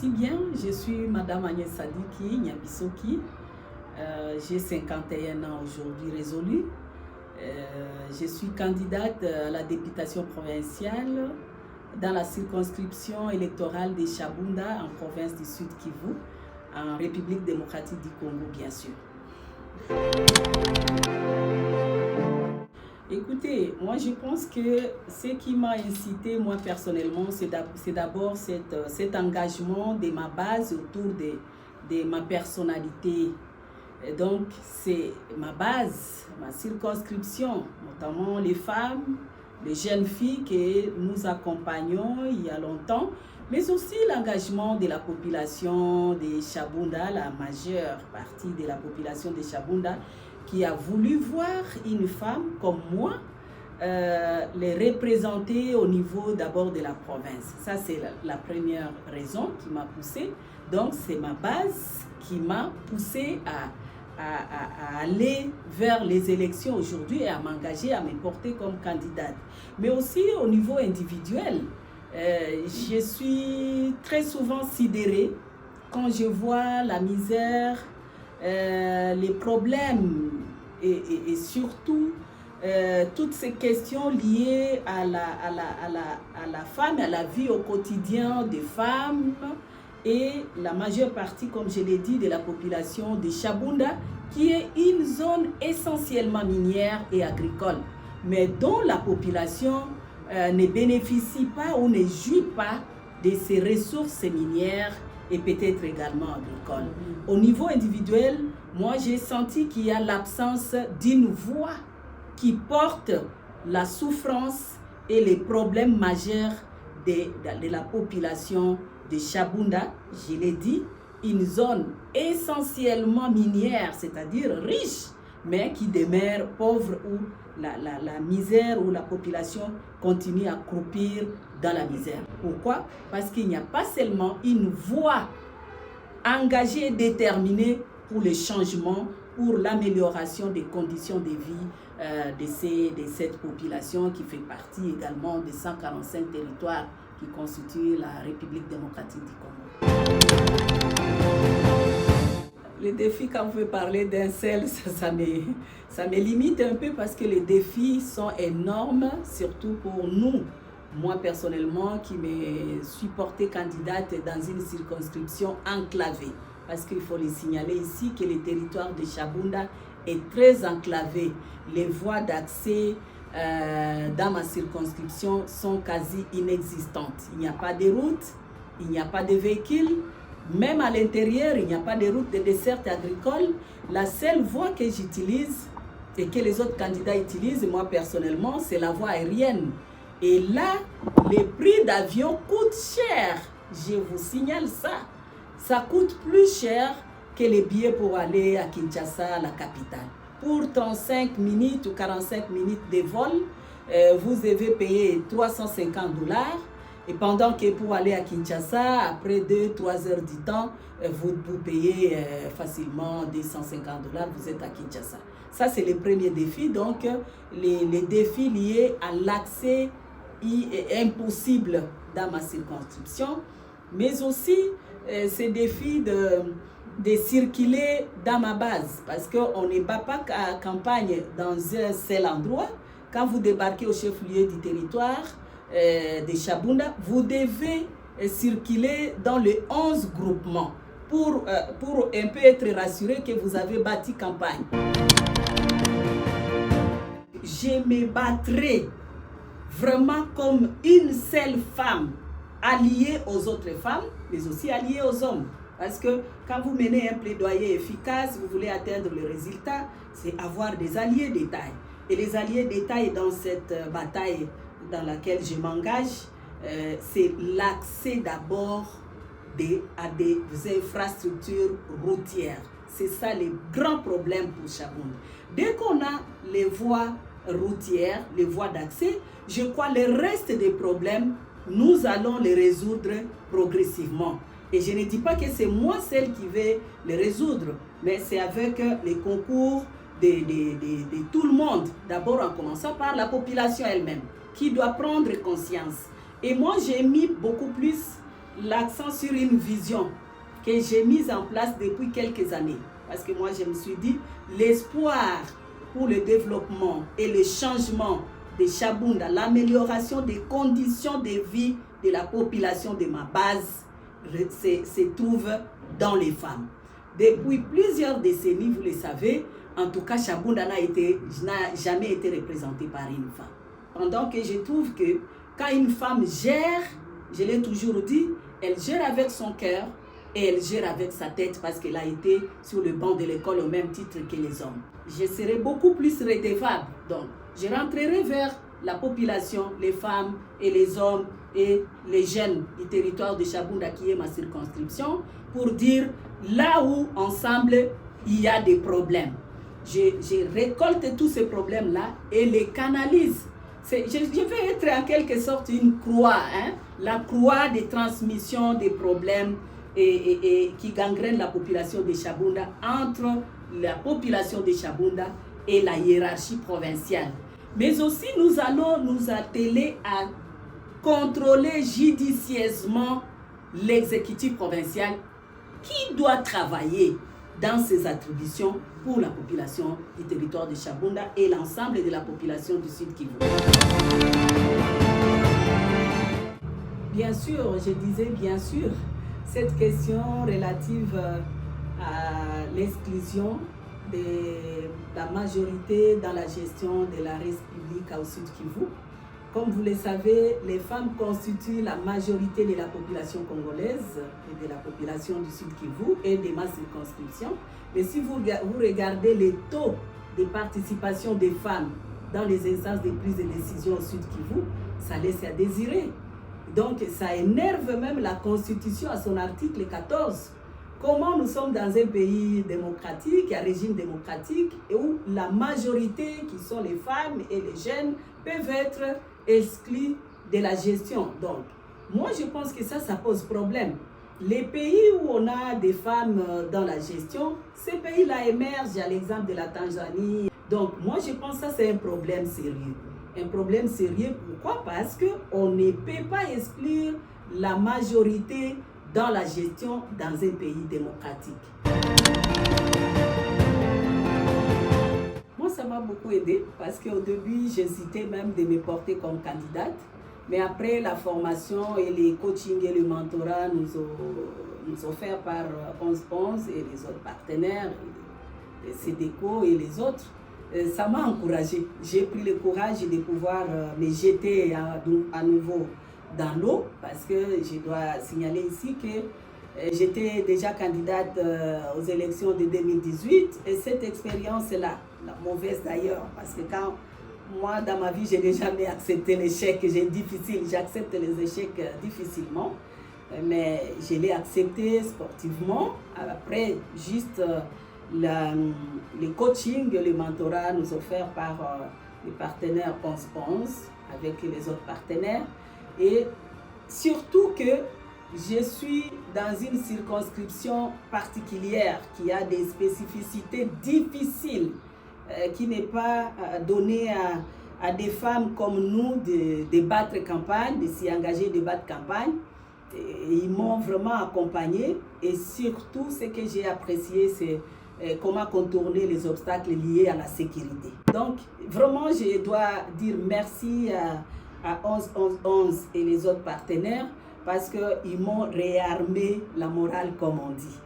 merci bien. Je suis Madame Agnès Sadiki Nyabisoki. J'ai 51 ans aujourd'hui résolus. Je suis candidate à la députation provinciale dans la circonscription électorale de Chabunda en province du Sud Kivu, en République démocratique du Congo, bien sûr. Écoutez, moi je pense que ce qui m'a incité, moi personnellement, c'est d'abord cet engagement de ma base autour de ma personnalité. Et donc c'est ma base, ma circonscription, notamment les femmes, les jeunes filles que nous accompagnons il y a longtemps, mais aussi l'engagement de la population de Chabunda, la majeure partie de la population de Chabunda, qui a voulu voir une femme comme moi les représenter au niveau d'abord de la province. Ça, c'est la première raison qui m'a poussée. Donc, c'est ma base qui m'a poussée à aller vers les élections aujourd'hui et à m'engager, à me porter comme candidate. Mais aussi au niveau individuel, je suis très souvent sidérée quand je vois la misère, les problèmes et surtout toutes ces questions liées à la femme, à la vie au quotidien des femmes et la majeure partie, comme je l'ai dit, de la population de Chabunda, qui est une zone essentiellement minière et agricole, mais dont la population ne bénéficie pas ou ne jouit pas de ces ressources minières et peut-être également agricoles. Au niveau individuel, moi j'ai senti qu'il y a l'absence d'une voix qui porte la souffrance et les problèmes majeurs de la population de Chabunda. Je l'ai dit, une zone essentiellement minière, c'est-à-dire riche, mais qui demeure pauvre, où la misère, où la population continue à croupir dans la misère. Pourquoi? Parce qu'il n'y a pas seulement une voix engagée et déterminée pour le changement, pour l'amélioration des conditions de vie de cette population qui fait partie également des 145 territoires qui constituent la République démocratique du Congo. Les défis, quand vous pouvez parler d'un seul, ça me limite un peu parce que les défis sont énormes, surtout pour nous. Moi, personnellement, qui me suis portée candidate dans une circonscription enclavée. Parce qu'il faut le signaler ici que le territoire de Chabunda est très enclavé. Les voies d'accès dans ma circonscription sont quasi inexistantes. Il n'y a pas de route, il n'y a pas de véhicules. Même à l'intérieur, il n'y a pas de route de desserte agricole. La seule voie que j'utilise et que les autres candidats utilisent, moi personnellement, c'est la voie aérienne. Et là, les prix d'avion coûtent cher. Je vous signale ça. Ça coûte plus cher que les billets pour aller à Kinshasa, la capitale. Pour 35 minutes ou 45 minutes de vol, vous devez payer $350. Et pendant que pour aller à Kinshasa, après 2-3 heures du temps, vous payez facilement $250, vous êtes à Kinshasa. Ça, c'est le premier défi. Donc, les défis liés à l'accès impossible dans ma circonscription, mais aussi ces défis de circuler dans ma base, parce qu'on ne bat pas campagne dans un seul endroit. Quand vous débarquez au chef-lieu du territoire de Chabunda, vous devez circuler dans les 11 groupements pour un peu être rassuré que vous avez bâti campagne. Je me battrai vraiment comme une seule femme, alliée aux autres femmes, mais aussi alliée aux hommes. Parce que quand vous menez un plaidoyer efficace, vous voulez atteindre le résultat, c'est avoir des alliés de taille. Et les alliés de taille dans cette bataille dans laquelle je m'engage, c'est l'accès d'abord à des infrastructures routières. C'est ça le grand problème pour Chabunda. Dès qu'on a les voies routières, les voies d'accès, je crois que le reste des problèmes, nous allons les résoudre progressivement. Et je ne dis pas que c'est moi celle qui vais les résoudre, mais c'est avec les concours de tout le monde. D'abord en commençant par la population elle-même, qui doit prendre conscience. Et moi j'ai mis beaucoup plus l'accent sur une vision que j'ai mise en place depuis quelques années. Parce que moi, je me suis dit, l'espoir pour le développement et le changement de Chabunda, l'amélioration des conditions de vie de la population de ma base se trouve dans les femmes. Depuis plusieurs décennies, vous le savez, en tout cas, Chabunda n'a jamais été représentée par une femme. Pendant que je trouve que quand une femme gère, je l'ai toujours dit, elle gère avec son cœur et elle gère avec sa tête parce qu'elle a été sur le banc de l'école au même titre que les hommes. Je serai beaucoup plus redevable. Donc, je rentrerai vers la population, les femmes et les hommes et les jeunes du territoire de Chabunda qui est ma circonscription pour dire là où ensemble il y a des problèmes. Je récolte tous ces problèmes-là et les canalise. Je vais être en quelque sorte une croix, la croix des transmissions des problèmes et qui gangrène la population de Chabunda entre la population de Chabunda et la hiérarchie provinciale. Mais aussi, nous allons nous atteler à contrôler judicieusement l'exécutif provincial qui doit travailler dans ses attributions pour la population du territoire de Chabunda et l'ensemble de la population du Sud Kivu. Bien sûr, je disais bien sûr, cette question relative à l'exclusion de la majorité dans la gestion de la République au Sud Kivu. Comme vous le savez, les femmes constituent la majorité de la population congolaise et de la population du Sud Kivu et de ma circonscription. Mais si vous regardez les taux de participation des femmes dans les instances de prise de décision au Sud Kivu, ça laisse à désirer. Donc ça énerve même la Constitution à son article 14. Comment nous sommes dans un pays démocratique, un régime démocratique, et où la majorité, qui sont les femmes et les jeunes, peuvent être exclus de la gestion. Donc, moi je pense que ça pose problème. Les pays où on a des femmes dans la gestion, ces pays-là émergent, à l'exemple de la Tanzanie. Donc, moi je pense que ça c'est un problème sérieux. Un problème sérieux, pourquoi? Parce qu'on ne peut pas exclure la majorité dans la gestion dans un pays démocratique. Moi, ça m'a beaucoup aidé parce qu'au début, j'hésitais même de me porter comme candidate. Mais après la formation et les coachings et le mentorat nous offerts par 1111 et les autres partenaires, les CEDECO et les autres, ça m'a encouragée. J'ai pris le courage de pouvoir me jeter à nouveau dans l'eau, parce que je dois signaler ici que j'étais déjà candidate aux élections de 2018 et cette expérience-là, la mauvaise d'ailleurs, parce que quand moi dans ma vie je n'ai jamais accepté l'échec, j'accepte les échecs difficilement, mais je l'ai accepté sportivement. Après juste le coaching, le mentorat nous offert par les partenaires 1111 avec les autres partenaires. Et surtout que je suis dans une circonscription particulière qui a des spécificités difficiles, qui n'est pas donnée à des femmes comme nous de battre campagne, de s'y engager, de battre campagne. Et ils m'ont vraiment accompagné et surtout ce que j'ai apprécié, c'est comment contourner les obstacles liés à la sécurité. Donc vraiment je dois dire merci à 1111 et les autres partenaires parce qu'ils m'ont réarmé la morale comme on dit.